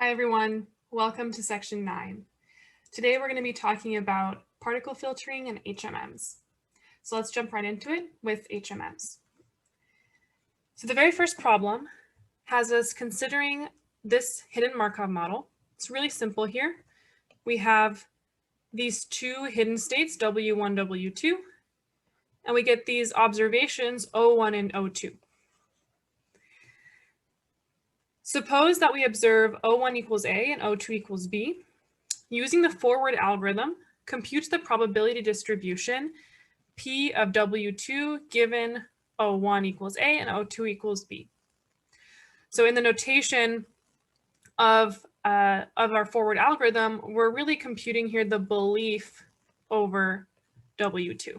Hi everyone, welcome to section 9. Today we're going to be talking about particle filtering and HMMs. So let's jump right into it with HMMs. So the very first problem has us considering this hidden Markov model. It's really simple here. We have these two hidden states, W1, W2, and we get these observations, O1 and O2. Suppose that we observe O1 equals A and O2 equals B. Using the forward algorithm, compute the probability distribution P of W2 given O1 equals A and O2 equals B. So in the notation of our forward algorithm, we're really computing here the belief over W2.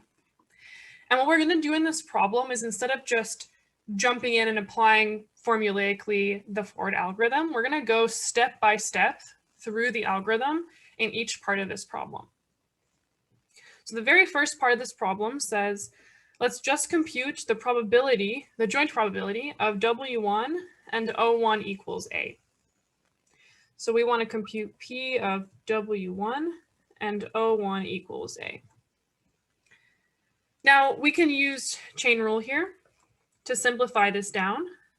And what we're going to do in this problem is instead of just jumping in and applying formulaically the forward algorithm, we're going to go step by step through the algorithm in each part of this problem. So the very first part of this problem says, let's just compute the probability, the joint probability of W1 and O1 equals A. So we want to compute P of W1 and O1 equals A. Now we can use chain rule here to simplify this down,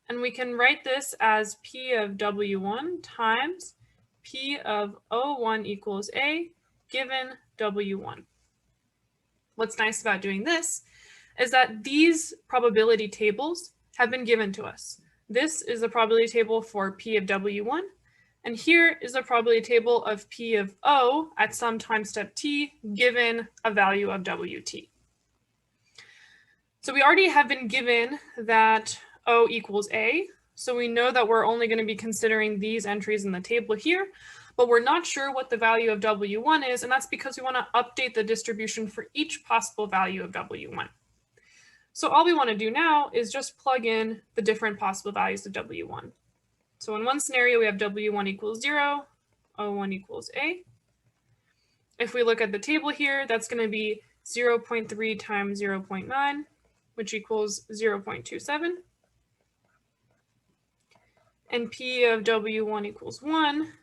and we can write this as P of W1 times P of O1 equals A given W1. What's nice about doing this is that these probability tables have been given to us. This is the probability table for P of W1, and here is the probability table of P of O at some time step t given a value of WT. So we already have been given that O equals A, so we know that we're only going to be considering these entries in the table here, but we're not sure what the value of W1 is, and that's because we want to update the distribution for each possible value of W1. So all we want to do now is just plug in the different possible values of W1. So in one scenario, we have W1 equals 0, O1 equals A. If we look at the table here, that's going to be 0.3 times 0.9, which equals 0.27. And P of W1 equals 1,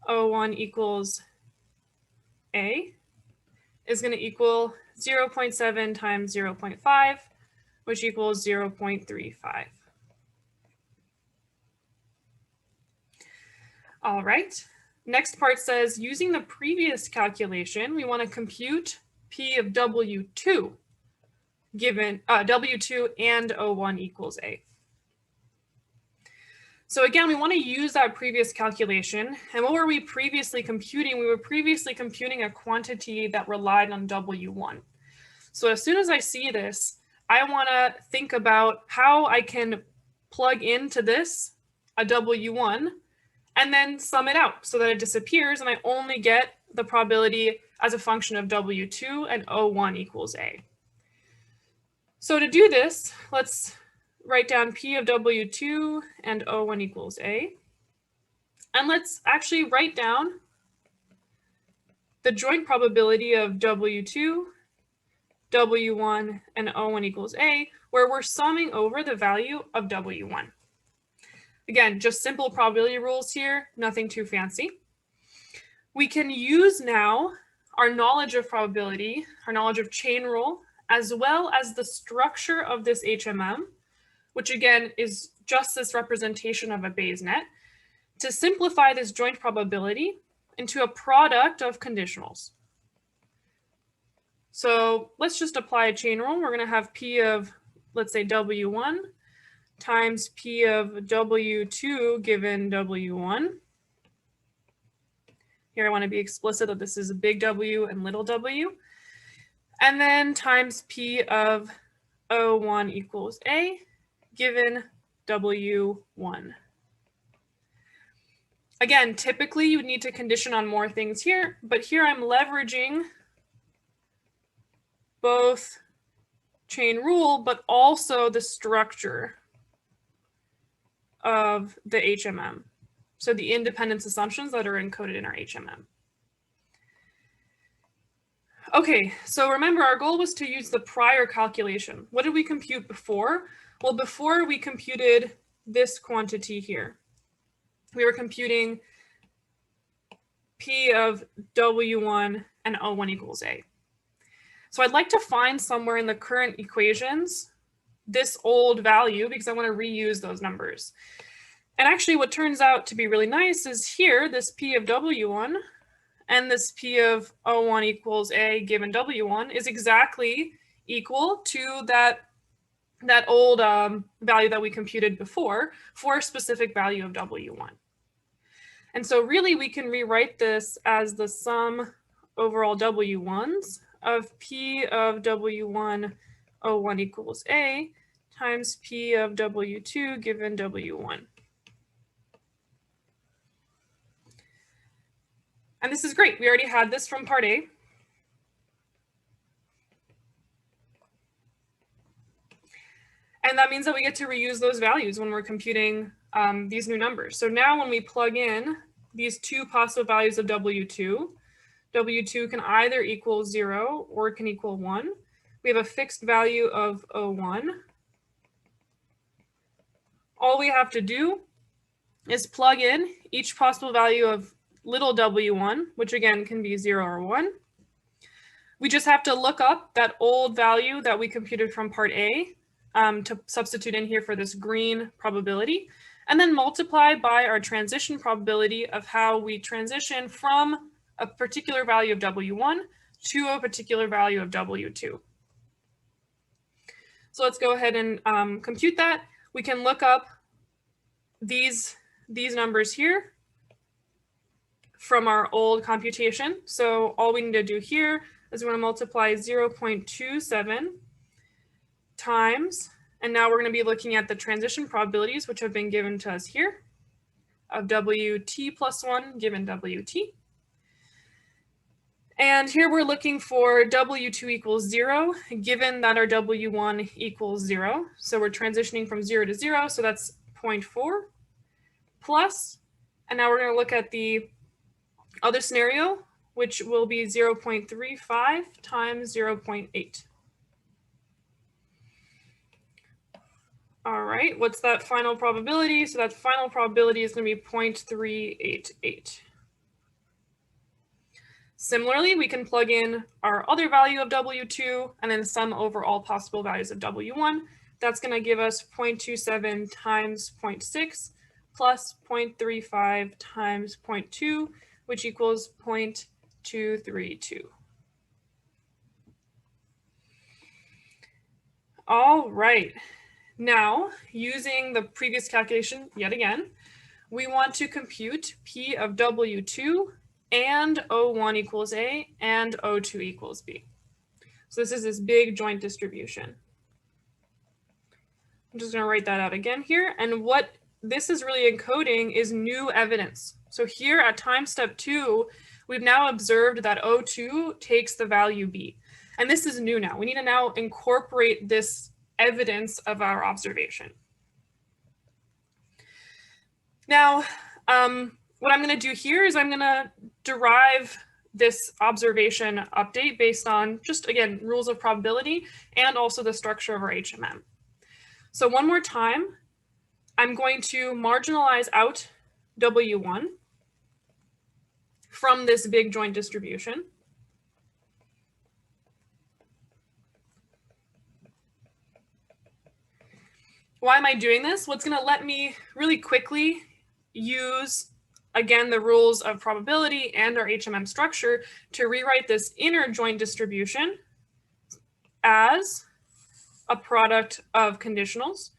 O1 equals A is going to equal 0.7 times 0.5, which equals 0.35. All right, next part says, using the previous calculation, we want to compute P of W2 given W2 and O1 equals A. So again, we want to use that previous calculation. And what were we previously computing? We were previously computing a quantity that relied on W1. So as soon as I see this, I want to think about how I can plug into this a W1 and then sum it out so that it disappears and I only get the probability as a function of W2 and O1 equals A. So to do this, let's write down P of W2 and O1 equals A. And let's actually write down the joint probability of W2, W1, and O1 equals A, where we're summing over the value of W1. Again, just simple probability rules here, nothing too fancy. We can use now our knowledge of probability, our knowledge of chain rule, as well as the structure of this HMM, which again is just this representation of a Bayes net, to simplify this joint probability into a product of conditionals. So let's just apply a chain rule. We're going to have P of, let's say, W1 times P of W2 given W1. Here I want to be explicit that this is a big W and little w. And then times P of O1 equals A given W1. Again, typically you would need to condition on more things here, but here I'm leveraging both chain rule, but also the structure of the HMM. So the independence assumptions that are encoded in our HMM. Okay, so remember our goal was to use the prior calculation. What did we compute before? Well, before we computed this quantity here. we were computing P of W1 and O1 equals A. So I'd like to find somewhere in the current equations this old value because I want to reuse those numbers. And actually what turns out to be really nice is here, this P of W1 and this P of O1 equals A given W1 is exactly equal to that old value that we computed before for a specific value of W1. And so really we can rewrite this as the sum over all W1s of P of W1 O1 equals A times P of W2 given W1. And this is great. We already had this from part A. And that means that we get to reuse those values when we're computing these new numbers. So now when we plug in these two possible values of W2, W2 can either equal 0 or it can equal 1. We have a fixed value of O1. All we have to do is plug in each possible value of little w1, which again can be 0 or 1. We just have to look up that old value that we computed from part A to substitute in here for this green probability, and then multiply by our transition probability of how we transition from a particular value of W1 to a particular value of W2. So let's go ahead and compute that. We can look up these numbers here from our old computation. So all we need to do here is we're going to multiply 0.27 times, and now we're going to be looking at the transition probabilities, which have been given to us here, of WT plus 1 given WT. And here we're looking for W2 equals 0, given that our W1 equals 0. So we're transitioning from 0 to 0, so that's 0.4 plus, and now we're going to look at the other scenario, which will be 0.35 times 0.8. All right, what's that final probability? So that final probability is going to be 0.388. Similarly, we can plug in our other value of W2 and then sum over all possible values of W1. That's going to give us 0.27 times 0.6 plus 0.35 times 0.2, which equals 0.232. All right, now using the previous calculation yet again, we want to compute P of W2 and O1 equals A and O2 equals B. So this is this big joint distribution. I'm just going to write that out again here. And what this is really encoding is new evidence. So here at time step 2, we've now observed that O2 takes the value B. And this is new now. We need to now incorporate this evidence of our observation. Now, what I'm going to do here is I'm going to derive this observation update based on just, again, rules of probability and also the structure of our HMM. So one more time, I'm going to marginalize out W1 from this big joint distribution. Why am I doing this? Well, it's going to let me really quickly use, again, the rules of probability and our HMM structure to rewrite this inner joint distribution as a product of conditionals.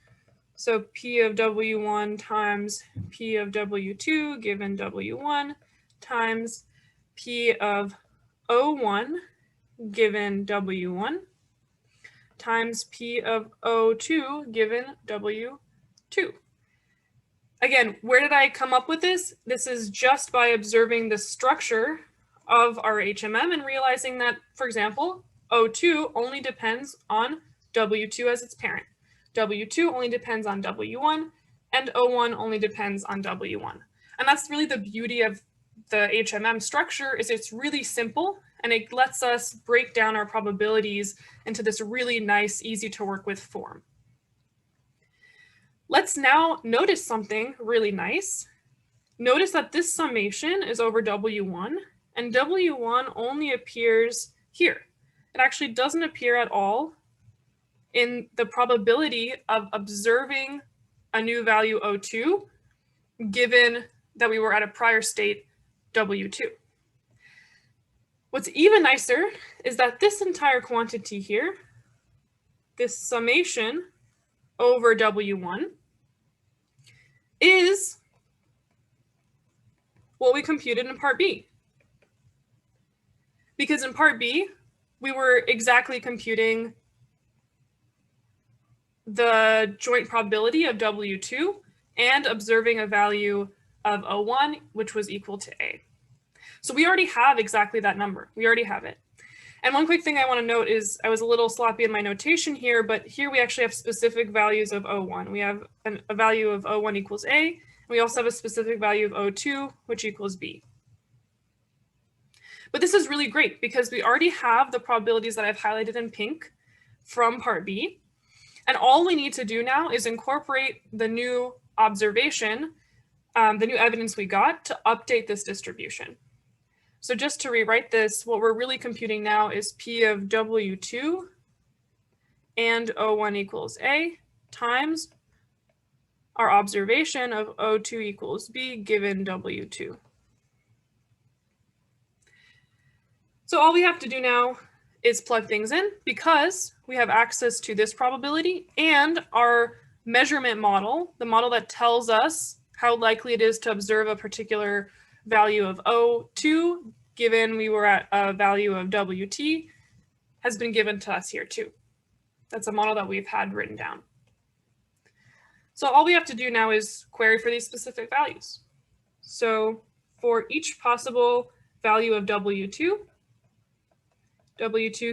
So P of W1 times P of W2 given W1 times P of O1 given W1 times P of O2 given W2. Again, where did I come up with this? This is just by observing the structure of our HMM and realizing that, for example, O2 only depends on W2 as its parent. W2 only depends on W1, and O1 only depends on W1. And that's really the beauty of the HMM structure, is it's really simple, and it lets us break down our probabilities into this really nice, easy to work with form. Let's now notice something really nice. notice that this summation is over W1, and W1 only appears here. It actually doesn't appear at all in the probability of observing a new value O2, given that we were at a prior state W2. What's even nicer is that this entire quantity here, this summation over W1, is what we computed in part B. Because in part B, we were exactly computing the joint probability of W2 and observing a value of O1, which was equal to A. So we already have exactly that number. We already have it. And one quick thing I want to note is I was a little sloppy in my notation here, but here we actually have specific values of O1. We have a value of O1 equals A, and we also have a specific value of O2, which equals B. But this is really great because we already have the probabilities that I've highlighted in pink from part B. And all we need to do now is incorporate the new observation, the new evidence we got to update this distribution. So just to rewrite this, what we're really computing now is P of W2 and O1 equals A times our observation of O2 equals B given W2. So all we have to do now is plug things in because we have access to this probability and our measurement model, the model that tells us how likely it is to observe a particular value of O2 given we were at a value of WT has been given to us here too. That's a model that we've had written down. So all we have to do now is query for these specific values. So for each possible value of W2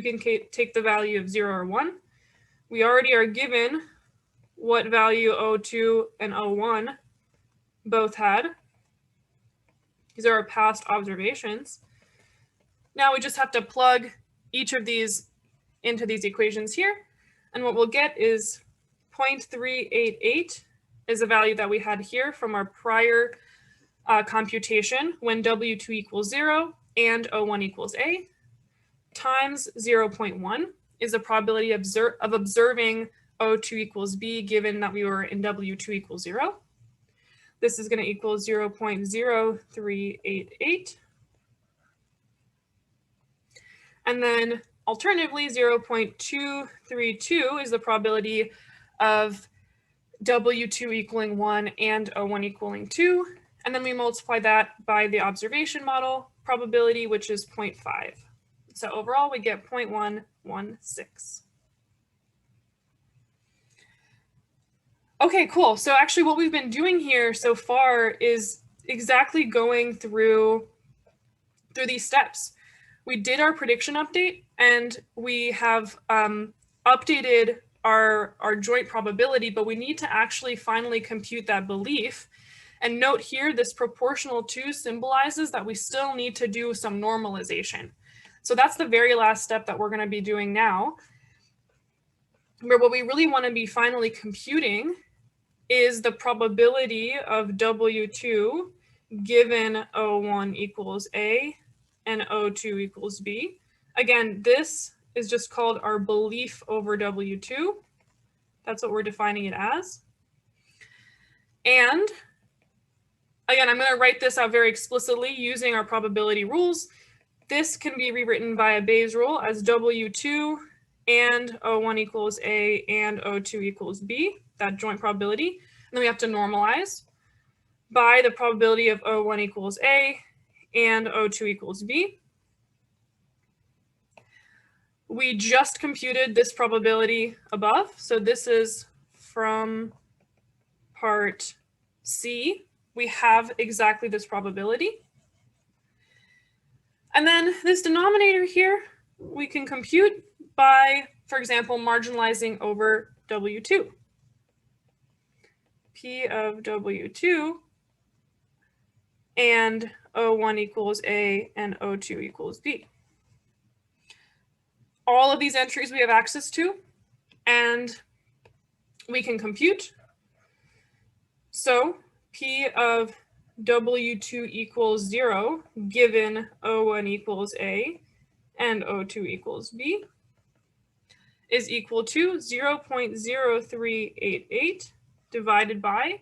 can take the value of 0 or 1. We already are given what value O2 and O1 both had. These are our past observations. Now we just have to plug each of these into these equations here. And what we'll get is 0.388 is a value that we had here from our prior computation when W2 equals 0 and O1 equals A, times 0.1 is the probability of observing O2 equals B given that we were in W2 equals 0. This is going to equal 0.0388. And then alternatively, 0.232 is the probability of W2 equaling 1 and O1 equaling 2. And then we multiply that by the observation model probability, which is 0.5. So overall, we get 0.116. Okay, cool. So actually what we've been doing here so far is exactly going through these steps. We did our prediction update and we have updated our joint probability, but we need to actually finally compute that belief. And note here, this proportional to symbolizes that we still need to do some normalization. So that's the very last step that we're going to be doing now, where what we really want to be finally computing is the probability of W2 given O1 equals A and O2 equals B. Again, this is just called our belief over W2. That's what we're defining it as. And again, I'm going to write this out very explicitly using our probability rules. This can be rewritten via Bayes' rule as W2 and O1 equals A and O2 equals B, that joint probability. And then we have to normalize by the probability of O1 equals A and O2 equals B. We just computed this probability above. So this is from part C. We have exactly this probability. And then this denominator here, we can compute by, for example, marginalizing over W2. P of W2 and O1 equals A and O2 equals B. All of these entries we have access to, and we can compute. So P of W2 equals 0, given O1 equals A and O2 equals B, is equal to 0.0388 divided by,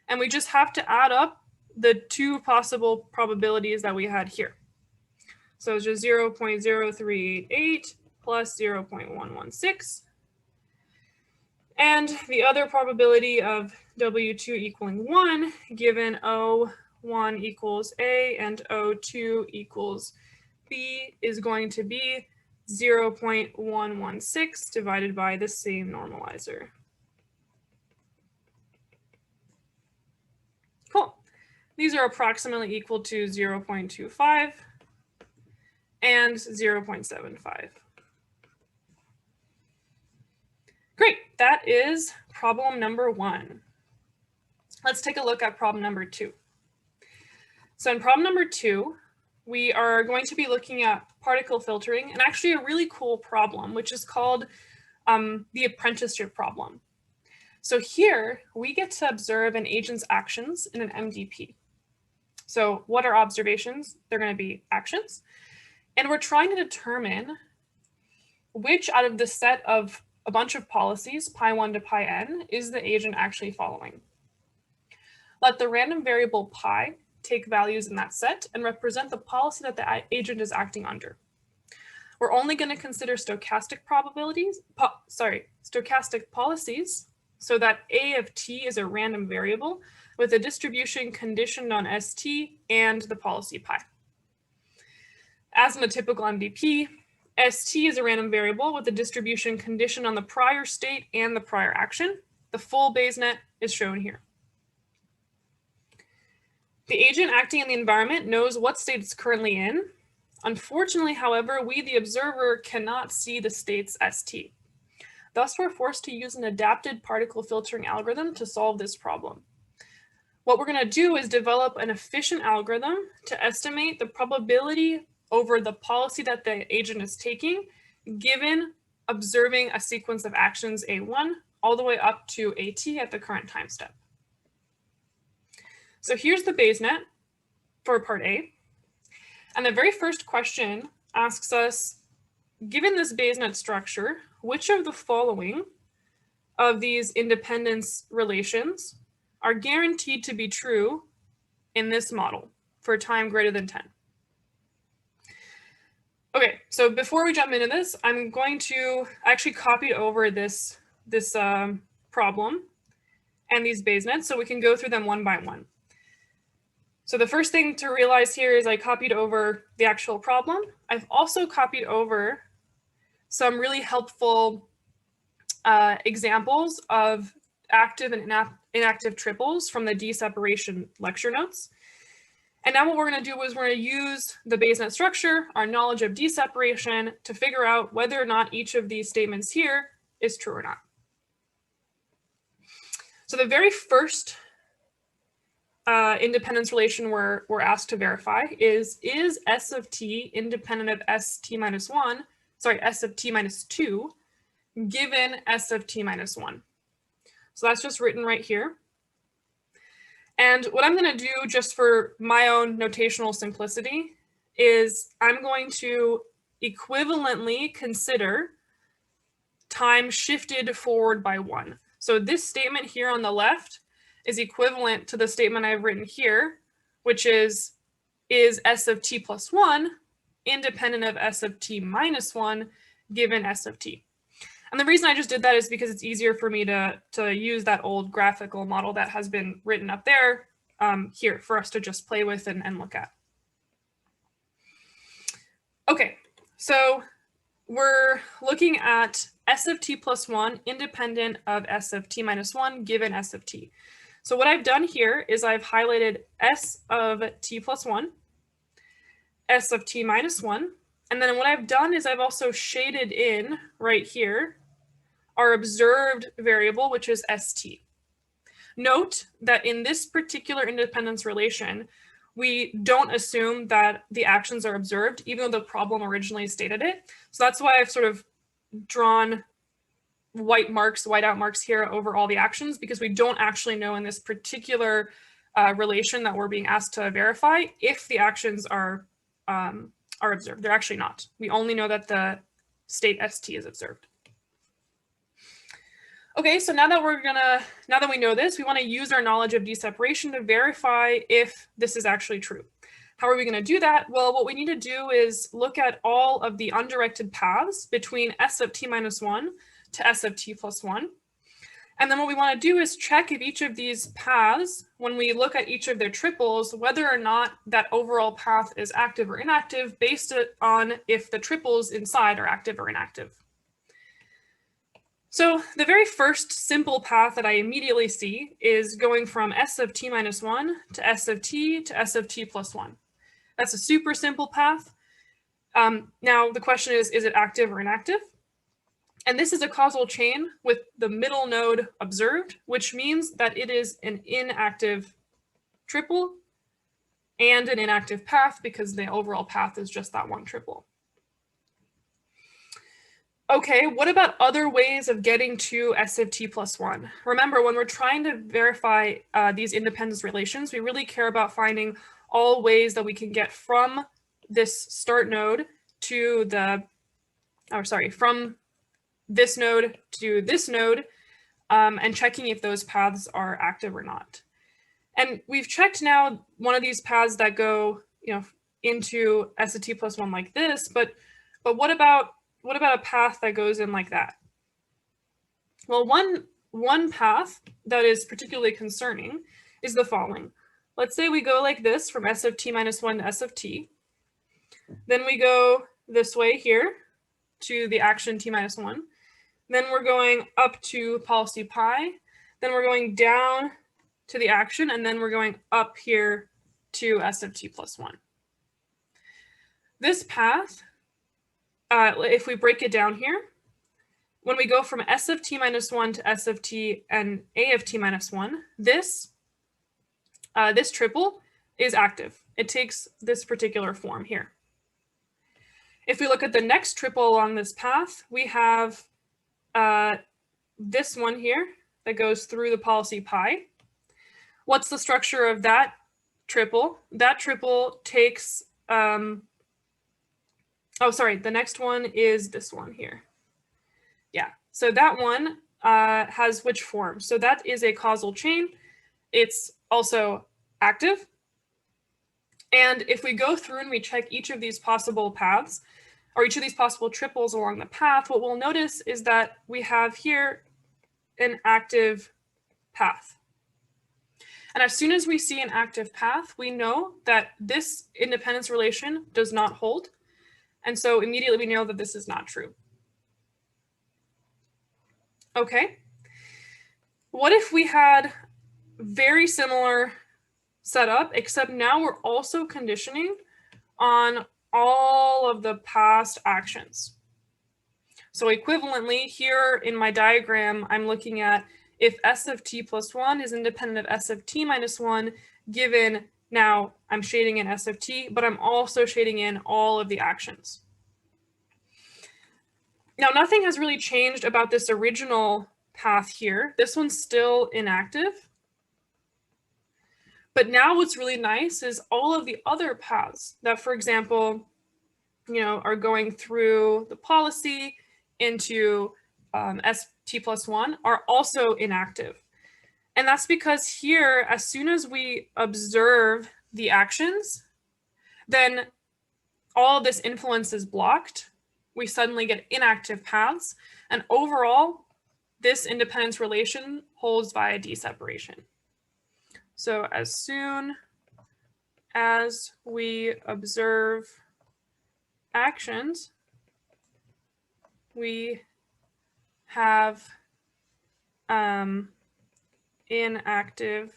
and we just have to add up the two possible probabilities that we had here. So it's just 0.0388 plus 0.116. And the other probability of W2 equaling 1, given O1 equals A and O2 equals B, is going to be 0.116 divided by the same normalizer. Cool. These are approximately equal to 0.25 and 0.75. Great, that is problem number 1. Let's take a look at problem number 2. So in problem number 2, we are going to be looking at particle filtering and actually a really cool problem, which is called the apprenticeship problem. So here we get to observe an agent's actions in an MDP. So what are observations? They're going to be actions. And we're trying to determine which out of the set of a bunch of policies, pi 1 to pi n, is the agent actually following. Let the random variable pi take values in that set and represent the policy that the agent is acting under. We're only going to consider stochastic stochastic policies, so that A of t is a random variable with a distribution conditioned on st and the policy pi. As in a typical MDP, st is a random variable with a distribution conditioned on the prior state and the prior action. The full Bayes net is shown here. The agent acting in the environment knows what state it's currently in. Unfortunately, however, we, the observer, cannot see the states st. Thus, we're forced to use an adapted particle filtering algorithm to solve this problem. What we're going to do is develop an efficient algorithm to estimate the probability over the policy that the agent is taking, given observing a sequence of actions A1 all the way up to AT at the current time step. So here's the Bayes net for part A. And the very first question asks us, given this Bayes net structure, which of the following of these independence relations are guaranteed to be true in this model for time greater than 10? Okay, so before we jump into this, I'm going to actually copy over this problem and these Bayes nets so we can go through them one by one. So the first thing to realize here is I copied over the actual problem. I've also copied over some really helpful examples of active and inactive triples from the D-separation lecture notes. And now what we're going to do is we're going to use the Bayes net structure, our knowledge of D-separation, to figure out whether or not each of these statements here is true or not. So the very first independence relation we're asked to verify is S of t independent of S of t minus 2 given S of t minus 1. So that's just written right here. And what I'm going to do, just for my own notational simplicity, is I'm going to equivalently consider time shifted forward by 1. So this statement here on the left is equivalent to the statement I've written here, which is S of t plus 1 independent of S of t minus 1 given S of t. And the reason I just did that is because it's easier for me to use that old graphical model that has been written up there here for us to just play with and look at. Okay, so we're looking at S of t plus 1 independent of S of t minus 1 given S of t. So what I've done here is I've highlighted S of t plus 1, S of t minus 1, and then what I've done is I've also shaded in right here our observed variable, which is st. Note that in this particular independence relation, we don't assume that the actions are observed, even though the problem originally stated it. So that's why I've sort of drawn white out marks here over all the actions, because we don't actually know in this particular relation that we're being asked to verify if the actions are observed. They're actually not. We only know that the state ST is observed. Okay, so now that we know this, we want to use our knowledge of d-separation to verify if this is actually true. How are we going to do that? Well, what we need to do is look at all of the undirected paths between s of t minus 1 to s of t plus 1. And then what we want to do is check if each of these paths, when we look at each of their triples, whether or not that overall path is active or inactive based on if the triples inside are active or inactive. So the very first simple path that I immediately see is going from s of t minus 1 to s of t plus 1. That's a super simple path. Now the question is it active or inactive? And this is a causal chain with the middle node observed, which means that it is an inactive triple and an inactive path because the overall path is just that one triple. Okay, what about other ways of getting to s of t plus 1? Remember, when we're trying to verify these independence relations, we really care about finding all ways that we can get from this start node to from this node to this node, and checking if those paths are active or not. And we've checked now one of these paths that go, into s of t plus 1 like this, but what about a path that goes in like that? Well, one path that is particularly concerning is the following. Let's say we go like this from s of t minus 1 to s of t. Then we go this way here to the action t minus 1. Then we're going up to policy pi. Then we're going down to the action, and then we're going up here to s of t plus 1. This path, if we break it down here, when we go from s of t minus 1 to s of t and a of t minus 1, this triple is active. It takes this particular form here. If we look at the next triple along this path, we have this one here that goes through the policy pi. What's the structure of that triple? That triple takes, the next one is this one here. Yeah, so that one has which form? So that is a causal chain. It's also active. And if we go through and we check each of these possible paths, or each of these possible triples along the path, what we'll notice is that we have here an active path. And as soon as we see an active path, we know that this independence relation does not hold. And so immediately we know that this is not true. Okay. What if we had very similar setup, except now we're also conditioning on all of the past actions? So equivalently, here in my diagram, I'm looking at if s of t plus 1 is independent of s of t minus 1, given now I'm shading in s of t, but I'm also shading in all of the actions. Now, nothing has really changed about this original path here. This one's still inactive. But now what's really nice is all of the other paths that, for example, are going through the policy into st plus 1 are also inactive. And that's because here, as soon as we observe the actions, then all of this influence is blocked. We suddenly get inactive paths. And overall, this independence relation holds via d-separation. So as soon as we observe actions, we have inactive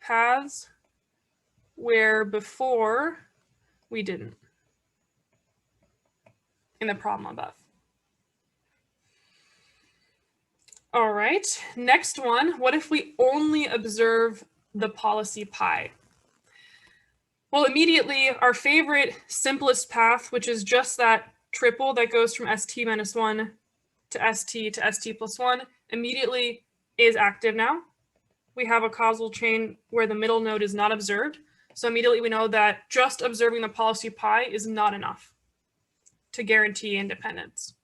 paths where before we didn't in the problem above. All right, next one, what if we only observe the policy pi? Well, immediately our favorite simplest path, which is just that triple that goes from st minus 1 to st plus 1, immediately is active now. we have a causal chain where the middle node is not observed. So immediately we know that just observing the policy pi is not enough to guarantee independence.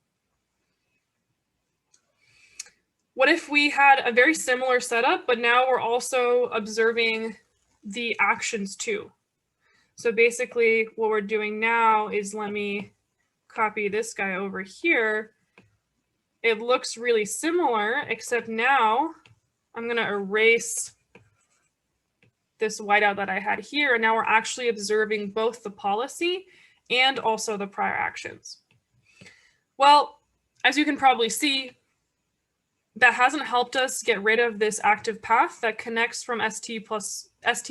What if we had a very similar setup, but now we're also observing the actions too? So basically what we're doing now is, let me copy this guy over here. It looks really similar, except now I'm going to erase this whiteout that I had here. And now we're actually observing both the policy and also the prior actions. Well, as you can probably see, that hasn't helped us get rid of this active path that connects from st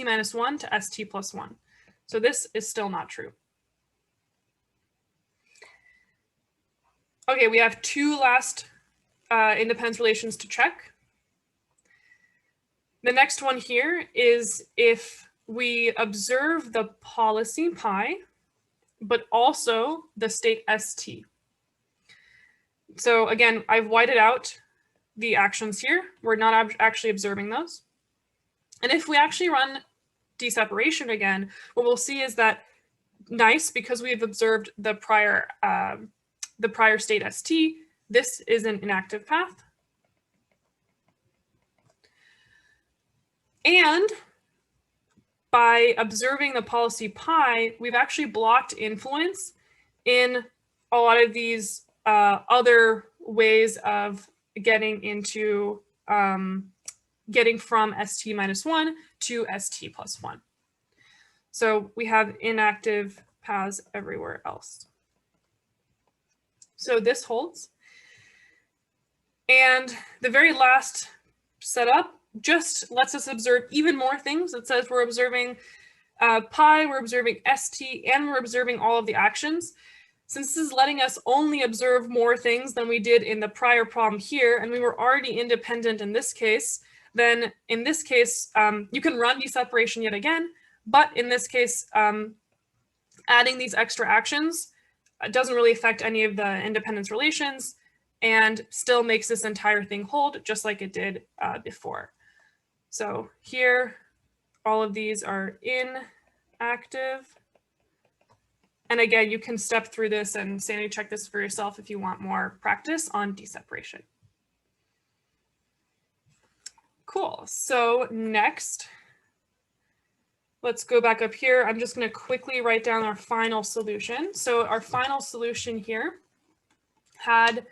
minus 1 to st plus 1. So this is still not true. Okay, we have two last independence relations to check. The next one here is if we observe the policy pi, but also the state st. So again, I've whited out the actions here. We're not actually observing those. And if we actually run deseparation again, what we'll see is that, nice, because we've observed the prior state st, this is an inactive path. And by observing the policy pi, we've actually blocked influence in a lot of these other ways of getting into getting from st minus 1 to st plus 1. So we have inactive paths everywhere else. So this holds. And the very last setup just lets us observe even more things. It says we're observing pi, we're observing st, and we're observing all of the actions. Since this is letting us only observe more things than we did in the prior problem here, and we were already independent in this case, then in this case, you can run deseparation yet again, but in this case, adding these extra actions doesn't really affect any of the independence relations and still makes this entire thing hold just like it did before. So here, all of these are inactive. And again, you can step through this and sanity check this for yourself if you want more practice on deseparation. Cool. So next, let's go back up here. I'm just going to quickly write down our final solution. So our final solution here had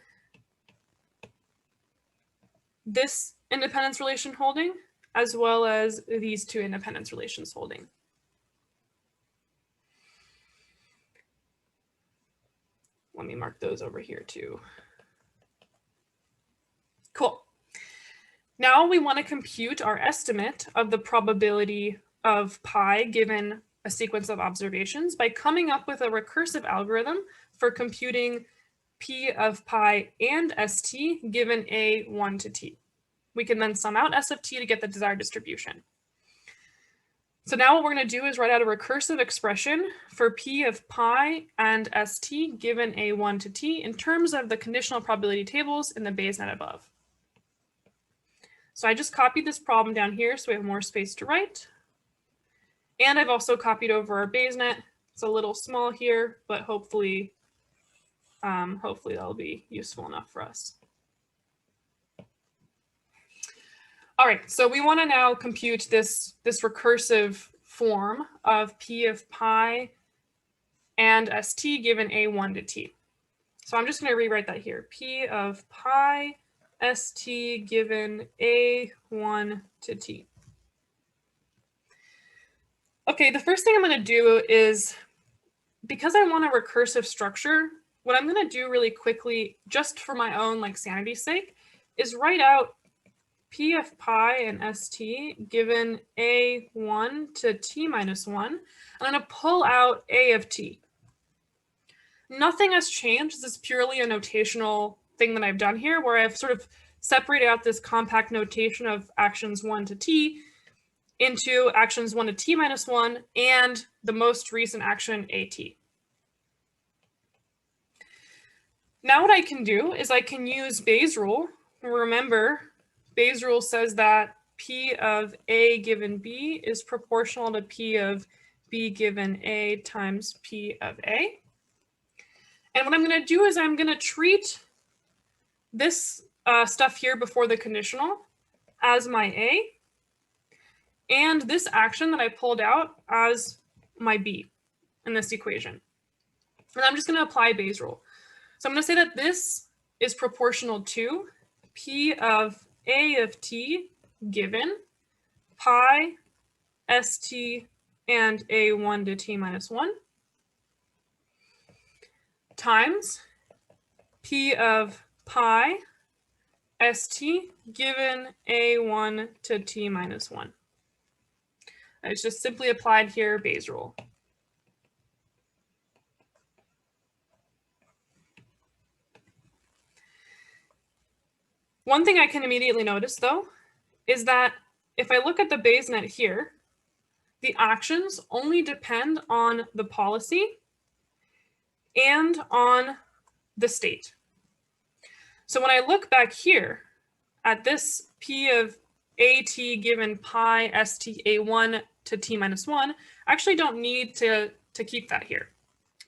this independence relation holding, as well as these two independence relations holding. Let me mark those over here too. Cool. Now we want to compute our estimate of the probability of pi given a sequence of observations by coming up with a recursive algorithm for computing p of pi and st given a 1 to t. We can then sum out s of t to get the desired distribution. So now what we're going to do is write out a recursive expression for p of pi and st given a 1 to t in terms of the conditional probability tables in the Bayes-net above. So I just copied this problem down here so we have more space to write. And I've also copied over our Bayes-net. It's a little small here, but hopefully that'll be useful enough for us. All right, so we want to now compute this recursive form of p of pi and st given a 1 to t. So I'm just going to rewrite that here. P of pi st given a 1 to t. Okay, the first thing I'm going to do is, because I want a recursive structure, what I'm going to do really quickly, just for my own sanity sake, is write out p of pi and st given a 1 to t minus 1. I'm going to pull out a of t. Nothing has changed. This is purely a notational thing that I've done here, where I've sort of separated out this compact notation of actions 1 to t into actions 1 to t minus 1 and the most recent action at. Now what I can do is I can use Bayes' rule. Remember, Bayes' rule says that P of A given B is proportional to P of B given A times P of A. And what I'm going to do is I'm going to treat this stuff here before the conditional as my A, and this action that I pulled out as my B in this equation. And I'm just going to apply Bayes' rule. So I'm going to say that this is proportional to P of A of t given pi st and a1 to t minus 1 times P of pi st given a1 to t minus 1. It's just simply applied here Bayes' rule. One thing I can immediately notice, though, is that if I look at the Bayes net here, the actions only depend on the policy and on the state. So when I look back here at this P of at given pi st a1 to t minus 1, I actually don't need to keep that here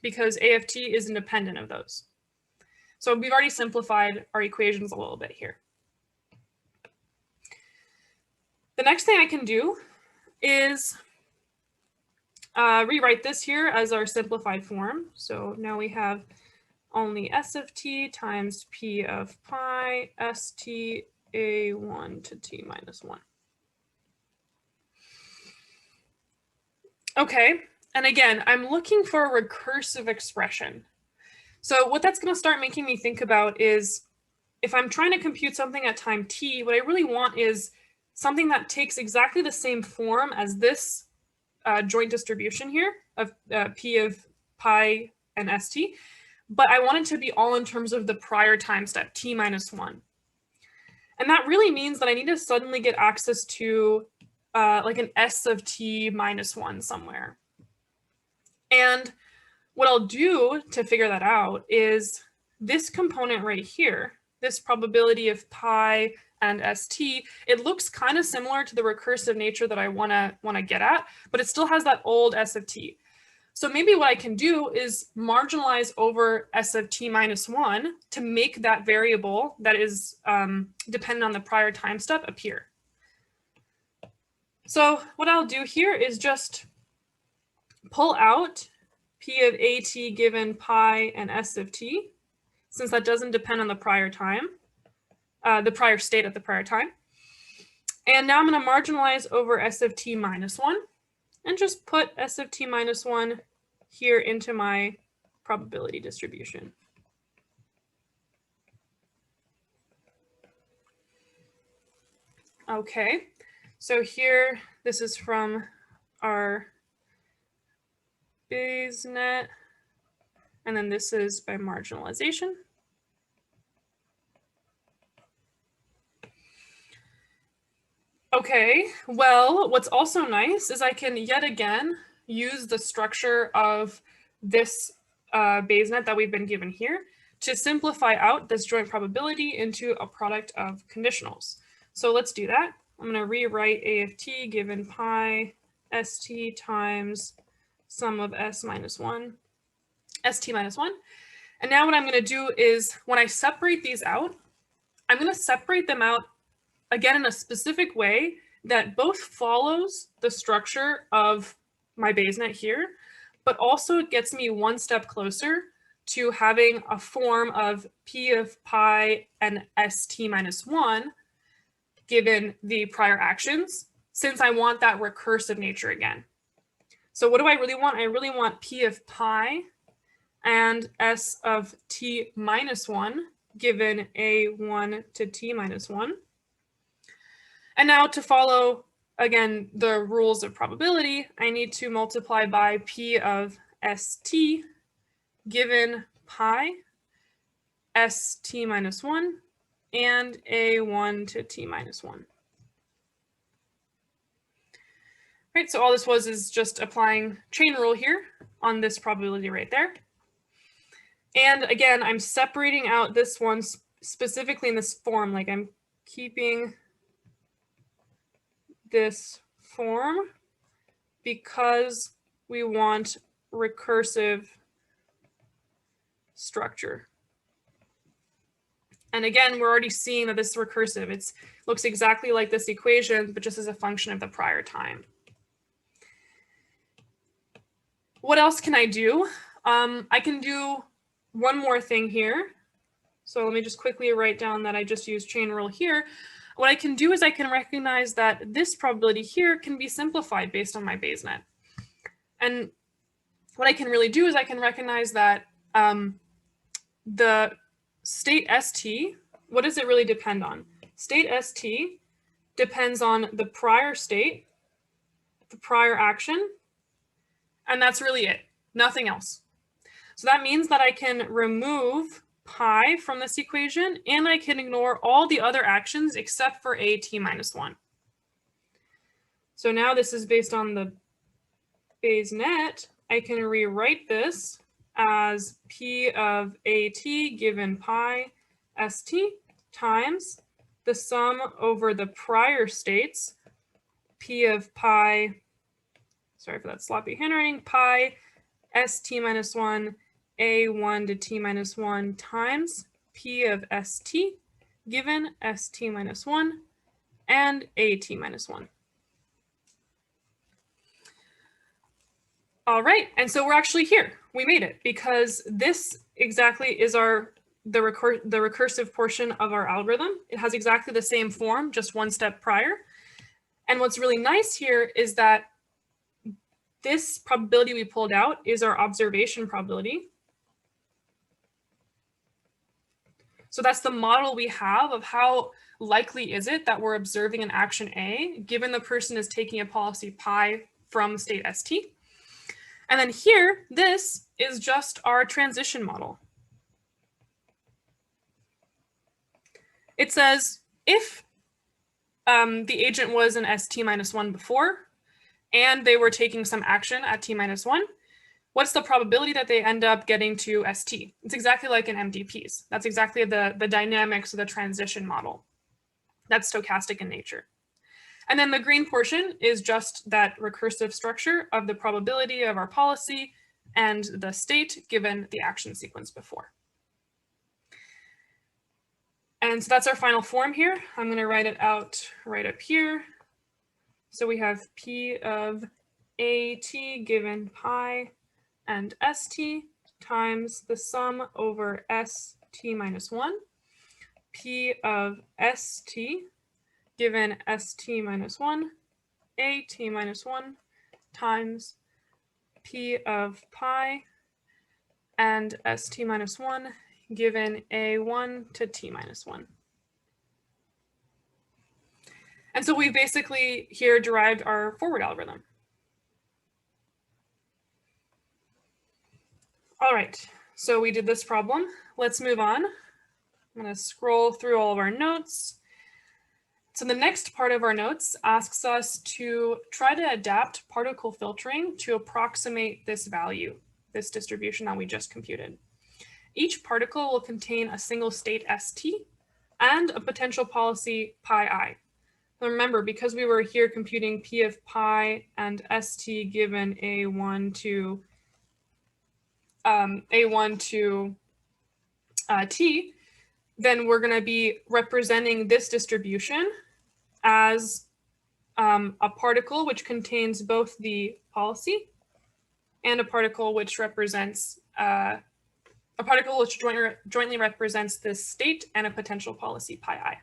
because a of t is independent of those. So we've already simplified our equations a little bit here. The next thing I can do is rewrite this here as our simplified form. So now we have only s of t times p of pi st a1 to t minus 1. Okay, and again, I'm looking for a recursive expression. So what that's going to start making me think about is if I'm trying to compute something at time t, what I really want is something that takes exactly the same form as this joint distribution here of p of pi and st, but I want it to be all in terms of the prior time step, t minus 1. And that really means that I need to suddenly get access to like an s of t minus 1 somewhere. And what I'll do to figure that out is this component right here, this probability of pi and st, it looks kind of similar to the recursive nature that I want to get at, but it still has that old s of t. So maybe what I can do is marginalize over s of t minus 1 to make that variable that is dependent on the prior time step appear. So what I'll do here is just pull out p of at given pi and s of t, since that doesn't depend on the prior time, the prior state at the prior time. And now I'm going to marginalize over s of t minus 1 and just put s of t minus 1 here into my probability distribution. Okay, so here, this is from our Bayes net, and then this is by marginalization. Okay, well, what's also nice is I can yet again use the structure of this Bayes net that we've been given here to simplify out this joint probability into a product of conditionals. So let's do that. I'm going to rewrite a of t given pi st times sum of s minus 1, st minus 1. And now what I'm going to do is when I separate these out, I'm going to separate them out again in a specific way that both follows the structure of my Bayes net here, but also gets me one step closer to having a form of p of pi and st minus 1 given the prior actions, since I want that recursive nature again. So what do I really want? I really want p of pi and s of t minus 1 given a1 to t minus 1. And now to follow, again, the rules of probability, I need to multiply by p of st given pi st minus 1 and a1 to t minus 1. Right, so all this was is just applying chain rule here on this probability right there. And again, I'm separating out this one specifically in this form, like I'm keeping this form because we want recursive structure. And again, we're already seeing that this is recursive. It looks exactly like this equation, but just as a function of the prior time. What else can I do? I can do one more thing here. So let me just quickly write down that I just used chain rule here. What I can do is I can recognize that this probability here can be simplified based on my Bayes net. And what I can really do is I can recognize that the state ST, what does it really depend on? State ST depends on the prior state, the prior action, and that's really it, nothing else. So that means that I can remove pi from this equation, and I can ignore all the other actions except for AT minus 1. So now this is based on the Bayes net. I can rewrite this as P of AT given pi ST times the sum over the prior states, P of pi, sorry for that sloppy handwriting, pi ST minus 1 A1 to T minus 1 times P of ST given ST minus 1 and AT minus 1. All right, and so we're actually here. We made it because this exactly is the recursive portion of our algorithm. It has exactly the same form, just one step prior. And what's really nice here is that this probability we pulled out is our observation probability. So that's the model we have of how likely is it that we're observing an action A, given the person is taking a policy pi from state ST. And then here, this is just our transition model. It says if the agent was an ST minus 1 before, and they were taking some action at T minus 1, what's the probability that they end up getting to ST? It's exactly like in MDPs. That's exactly the dynamics of the transition model. That's stochastic in nature. And then the green portion is just that recursive structure of the probability of our policy and the state given the action sequence before. And so that's our final form here. I'm going to write it out right up here. So we have P of AT given pi and ST times the sum over ST minus 1, P of ST given ST minus 1, AT minus 1 times P of pi and ST minus 1 given A1 to T minus 1. And so we basically here derived our forward algorithm. All right, so we did this problem. Let's move on. I'm going to scroll through all of our notes. So the next part of our notes asks us to try to adapt particle filtering to approximate this value, this distribution that we just computed. Each particle will contain a single state ST and a potential policy pi I. Now remember, because we were here computing P of pi and ST given A1 to T, then we're going to be representing this distribution as a particle which contains both the policy and a particle which represents jointly represents this state and a potential policy pi I.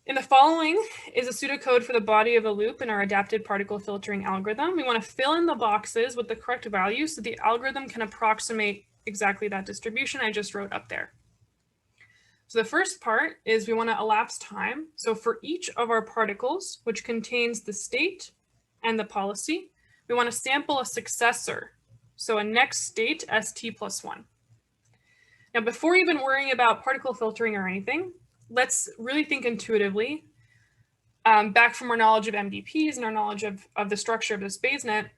In the following is a pseudocode for the body of the loop in our adapted particle filtering algorithm. We want to fill in the boxes with the correct values so the algorithm can approximate exactly that distribution I just wrote up there. So the first part is we want to elapse time. So for each of our particles, which contains the state and the policy, we want to sample a successor. So a next state, ST plus 1. Now, before even worrying about particle filtering or anything, let's really think intuitively, back from our knowledge of MDPs and our knowledge of the structure of this Bayes net,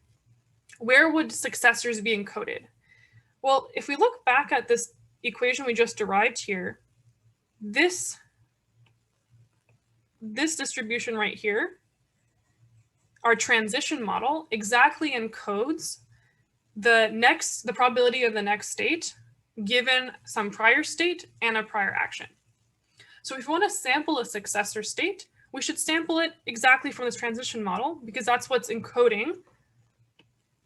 where would successors be encoded? Well, if we look back at this equation we just derived here, this this distribution right here, our transition model, exactly encodes the probability of the next state given some prior state and a prior action. So if we want to sample a successor state, we should sample it exactly from this transition model because that's what's encoding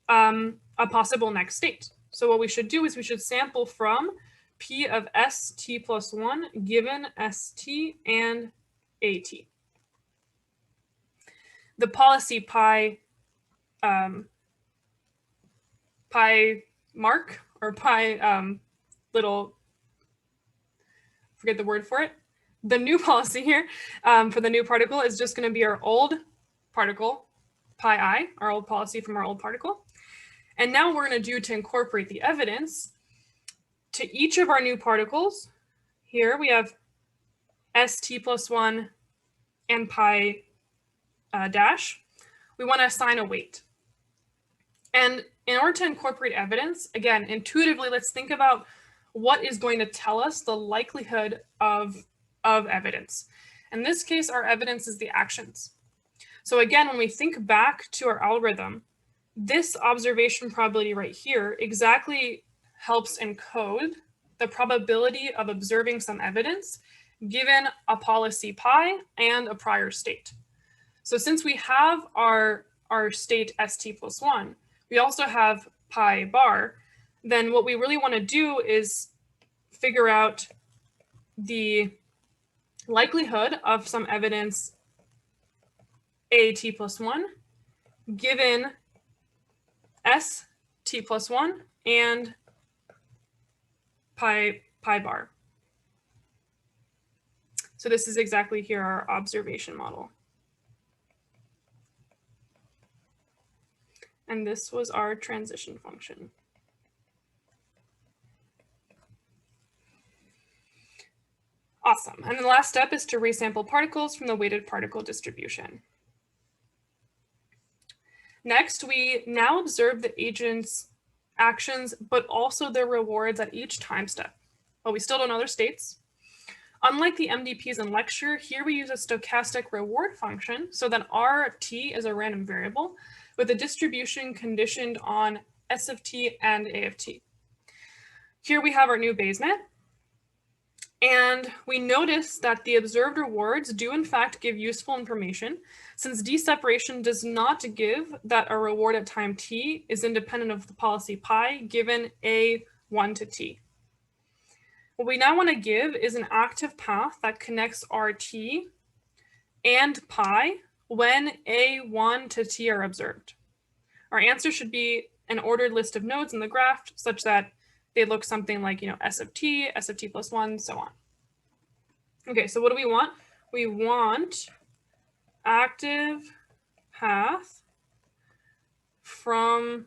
a possible next state. So what we should do is we should sample from P of st plus 1 given st and at. The policy pi mark or pi little, forget the word for it. The new policy here for the new particle is just going to be our old particle, pi I, our old policy from our old particle. And now what we're going to do to incorporate the evidence to each of our new particles. Here we have st plus 1 and pi dash. We want to assign a weight. And in order to incorporate evidence, again, intuitively, let's think about what is going to tell us the likelihood of evidence. In this case, our evidence is the actions. So again, when we think back to our algorithm, this observation probability right here exactly helps encode the probability of observing some evidence given a policy pi and a prior state. So since we have our state st plus 1, we also have pi bar, then what we really want to do is figure out the likelihood of some evidence at plus 1 given st plus 1 and pi bar. So this is exactly here our observation model. And this was our transition function. Awesome. And the last step is to resample particles from the weighted particle distribution. Next, we now observe the agent's actions, but also their rewards at each time step. But we still don't know their states. Unlike the MDPs in lecture, here we use a stochastic reward function so that RT is a random variable with a distribution conditioned on S of t and A of t. Here we have our new Bayes-Net. And we notice that the observed rewards do in fact give useful information, since d-separation does not give that a reward at time t is independent of the policy pi given a1 to t. What we now want to give is an active path that connects RT and pi when a1 to t are observed. Our answer should be an ordered list of nodes in the graph such that they look something like, S of t plus 1, so on. Okay, so what do we want? We want active path from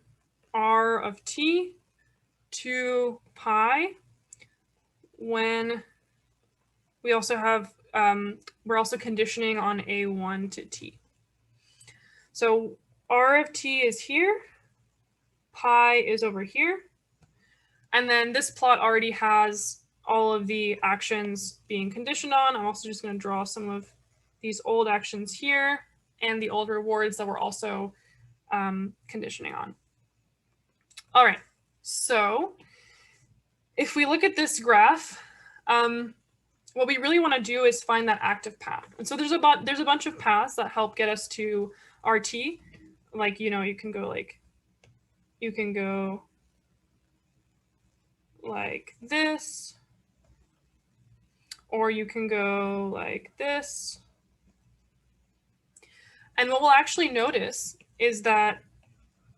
R of t to pi when we also have, we're also conditioning on a1 to t. So R of t is here, pi is over here. And then this plot already has all of the actions being conditioned on. I'm also just going to draw some of these old actions here and the old rewards that we're also conditioning on. All right, so if we look at this graph, what we really want to do is find that active path. And so there's a bunch of paths that help get us to RT. Like, you can go like this, or you can go like this. And what we'll actually notice is that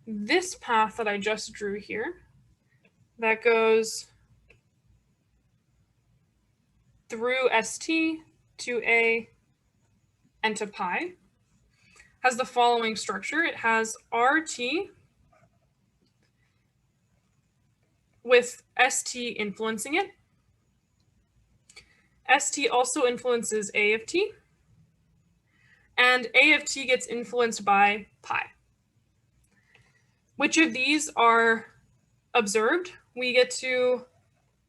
this path that I just drew here, that goes through ST to A and to pi, has the following structure. It has RT with ST influencing it. ST also influences A of t, and A of t gets influenced by pi. Which of these are observed? We get to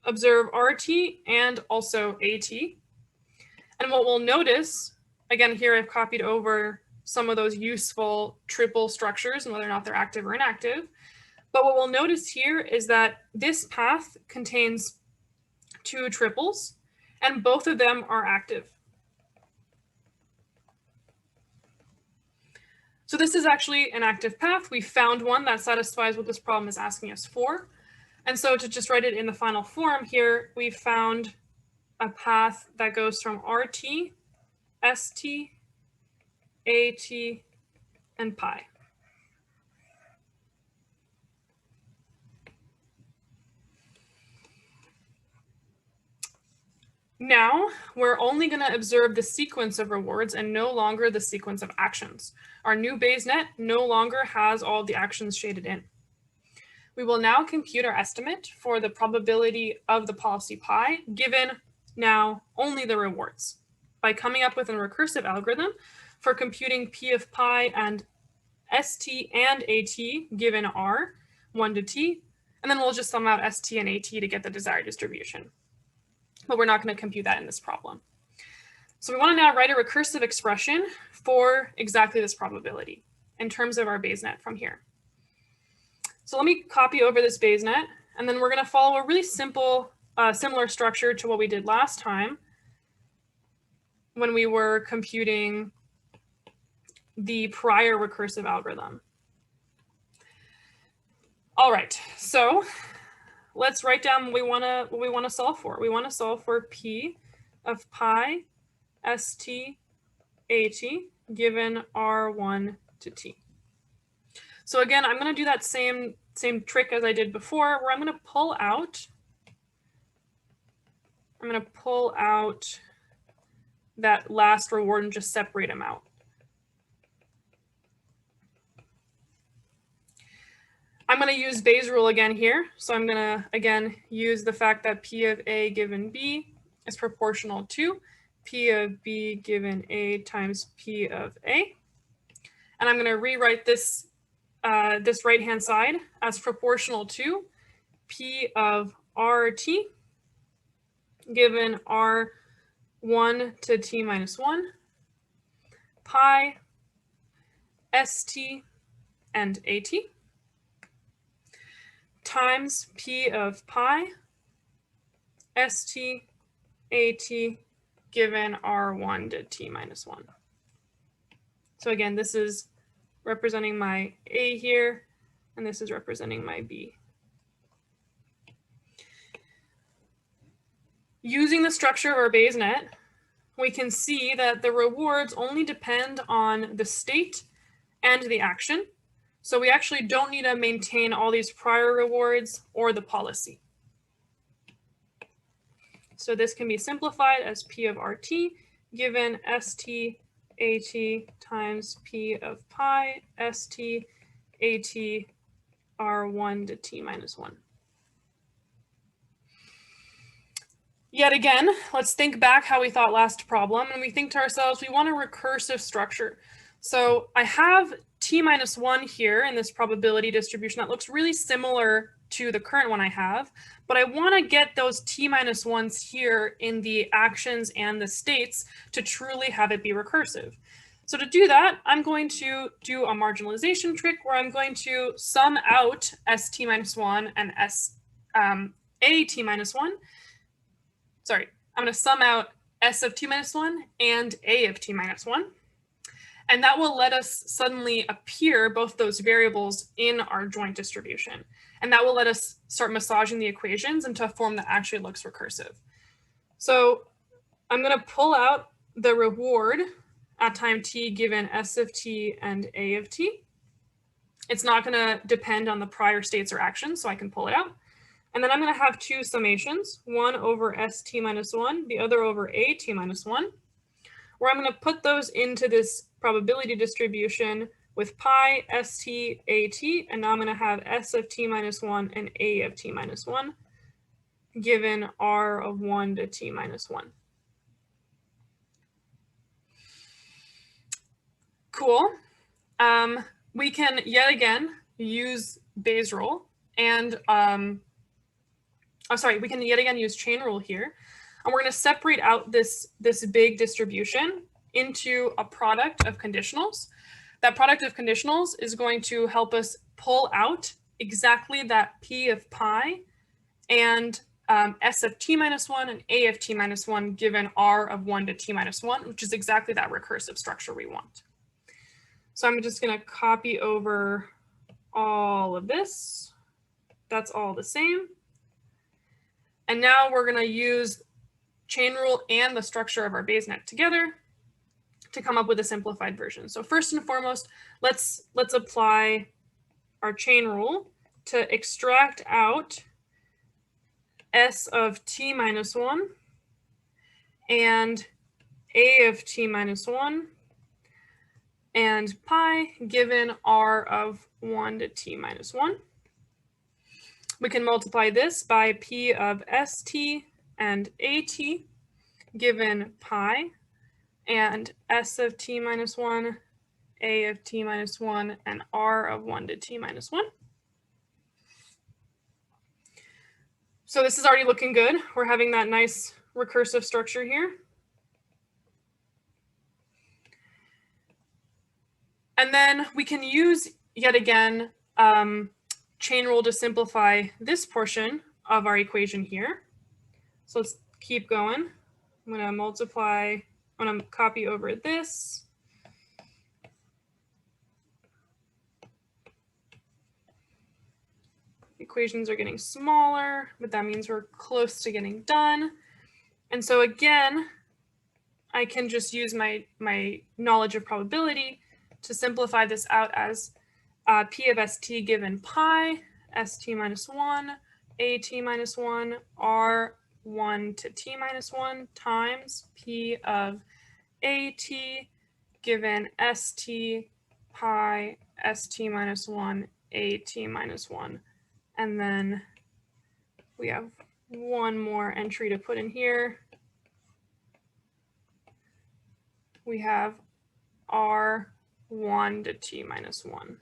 observe RT and also AT. And what we'll notice, again, here I've copied over some of those useful triple structures and whether or not they're active or inactive. But what we'll notice here is that this path contains two triples, and both of them are active. So this is actually an active path. We found one that satisfies what this problem is asking us for. And so to just write it in the final form here, we found a path that goes from RT, ST, AT, and pi. Now, we're only going to observe the sequence of rewards and no longer the sequence of actions. Our new Bayes net no longer has all the actions shaded in. We will now compute our estimate for the probability of the policy pi, given now only the rewards, by coming up with a recursive algorithm for computing P of pi and ST and AT given R, 1 to T, and then we'll just sum out ST and AT to get the desired distribution. But we're not going to compute that in this problem. So we want to now write a recursive expression for exactly this probability in terms of our Bayes net from here. So let me copy over this Bayes net, and then we're going to follow a really simple, similar structure to what we did last time when we were computing the prior recursive algorithm. All right, so let's write down what we want to solve for. We want to solve for P of pi ST AT given R1 to T. So again, I'm going to do that same trick as I did before, where I'm going to pull out that last reward and just separate them out. I'm going to use Bayes' rule again here. So I'm going to, again, use the fact that P of A given B is proportional to P of B given A times P of A. And I'm going to rewrite this, this right-hand side as proportional to P of RT given R1 to T minus 1, pi ST and AT, times P of pi ST AT given R1 to T minus 1. So again, this is representing my A here, and this is representing my B. Using the structure of our Bayes net, we can see that the rewards only depend on the state and the action. So we actually don't need to maintain all these prior rewards or the policy. So this can be simplified as P of RT given ST AT times P of pi ST AT R1 to T minus 1. Yet again, let's think back how we thought last problem, and we think to ourselves, we want a recursive structure. So I have T minus 1 here in this probability distribution that looks really similar to the current one I have, but I want to get those T minus 1s here in the actions and the states to truly have it be recursive. So to do that, I'm going to do a marginalization trick where I'm going to sum out ST minus 1 and AT minus 1. Sorry, I'm going to sum out S of T minus 1 and A of T minus 1. And that will let us suddenly appear both those variables in our joint distribution. And that will let us start massaging the equations into a form that actually looks recursive. So I'm going to pull out the reward at time t given S of T and A of T. It's not going to depend on the prior states or actions, so I can pull it out. And then I'm going to have two summations, one over ST minus 1, the other over AT minus 1, where I'm going to put those into this probability distribution with pi ST AT, and now I'm going to have S of T minus 1 and A of T minus 1, given R of 1 to T minus 1. Cool. We can yet again use Bayes' rule, and we can yet again use chain rule here. And we're going to separate out this big distribution into a product of conditionals. That product of conditionals is going to help us pull out exactly that P of pi and S of t minus 1 and A of t minus 1 given R of 1 to t minus 1, which is exactly that recursive structure we want. So I'm just going to copy over all of this. That's all the same. And now we're going to use chain rule and the structure of our Bayes net together to come up with a simplified version. So first and foremost, let's apply our chain rule to extract out S of t minus 1 and A of t minus 1 and pi given R of 1 to t minus 1. We can multiply this by P of st and at given pi and S of t minus 1, A of t minus 1, and R of 1 to t minus 1. So this is already looking good. We're having that nice recursive structure here. And then we can use, yet again, chain rule to simplify this portion of our equation here. So let's keep going. I'm going to multiply, I'm going to copy over this. Equations are getting smaller, but that means we're close to getting done. And so again, I can just use my knowledge of probability to simplify this out as P of st given pi, st minus 1, at minus 1, r 1 to t minus 1 times P of at given st pi, st minus 1, at minus 1. And then we have one more entry to put in here. We have R 1 to t minus 1.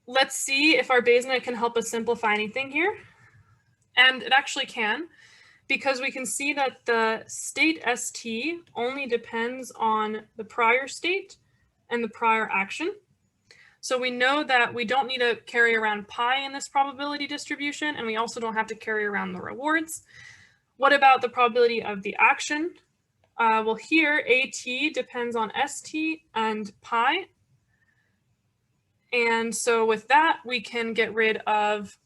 Let's see if our Bayes net can help us simplify anything here. And it actually can, because we can see that the state st only depends on the prior state and the prior action. So we know that we don't need to carry around pi in this probability distribution, and we also don't have to carry around the rewards. What about the probability of the action? Well, here at depends on st and pi. And so with that, we can get rid of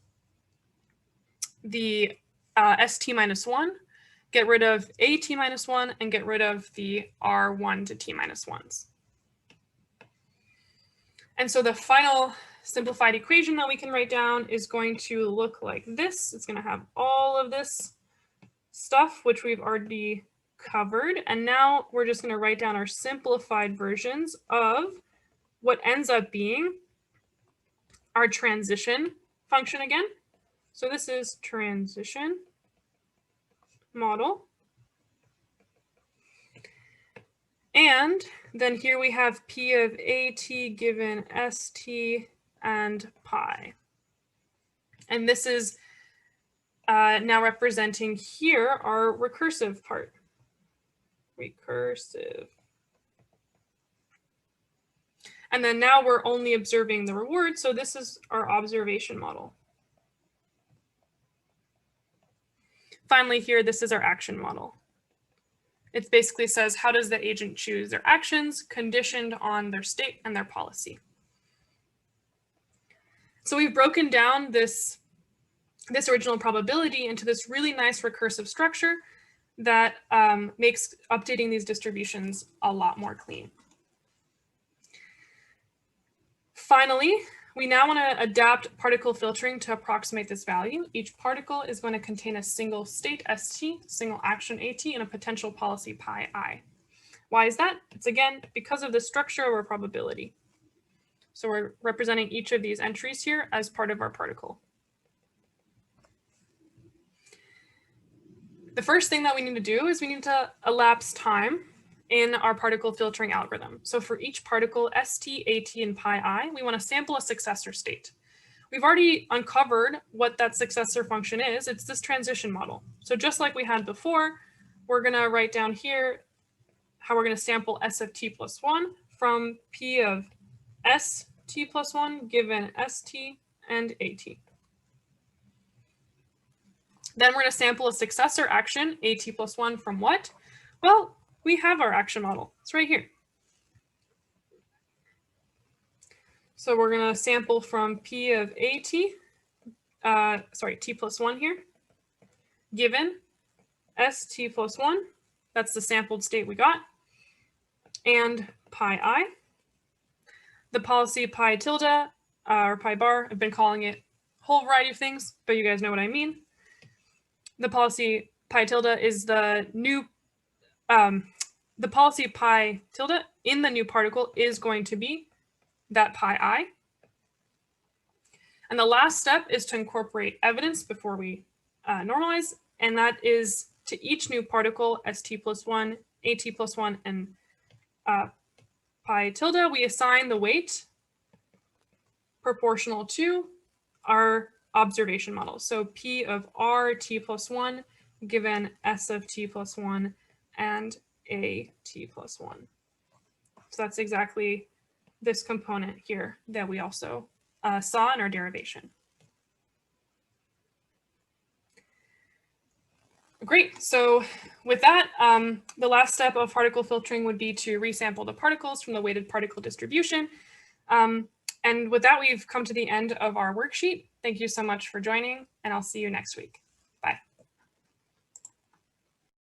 the st minus 1, get rid of at minus 1, and get rid of the r1 to t minus 1s. And so the final simplified equation that we can write down is going to look like this. It's going to have all of this stuff, which we've already covered. And now we're just going to write down our simplified versions of what ends up being our transition function again. So this is transition model. And then here we have P of at given st and pi. And this is now representing here our recursive part. Recursive. And then now we're only observing the reward. So this is our observation model. Finally here, this is our action model. It basically says, how does the agent choose their actions conditioned on their state and their policy? So we've broken down this original probability into this really nice recursive structure that makes updating these distributions a lot more clean. Finally, we now want to adapt particle filtering to approximate this value. Each particle is going to contain a single state st, single action at, and a potential policy pi I. Why is that? It's again because of the structure of our probability. So we're representing each of these entries here as part of our particle. The first thing that we need to do is we need to elapse time in our particle filtering algorithm. So for each particle st, at, and pi I, we want to sample a successor state. we've already uncovered what that successor function is. It's this transition model. So just like we had before, we're going to write down here how we're going to sample S of t plus 1 from P of S t plus 1 given st and at. Then we're going to sample a successor action, at plus 1, from what? Well, we have our action model. It's right here. So we're going to sample from P of at, t plus 1 here, given st plus 1, that's the sampled state we got, and pi I. The policy pi tilde, or pi bar, I've been calling it a whole variety of things, but you guys know what I mean. The policy pi tilde is the new, the policy pi tilde in the new particle is going to be that pi I. And the last step is to incorporate evidence before we normalize, and that is to each new particle, st plus 1, at plus 1, and pi tilde, we assign the weight proportional to our observation model. So P of r t plus 1 given S of t plus 1 and a t plus 1. So that's exactly this component here that we also saw in our derivation. Great. So with that, the last step of particle filtering would be to resample the particles from the weighted particle distribution. And with that, we've come to the end of our worksheet. Thank you so much for joining, and I'll see you next week.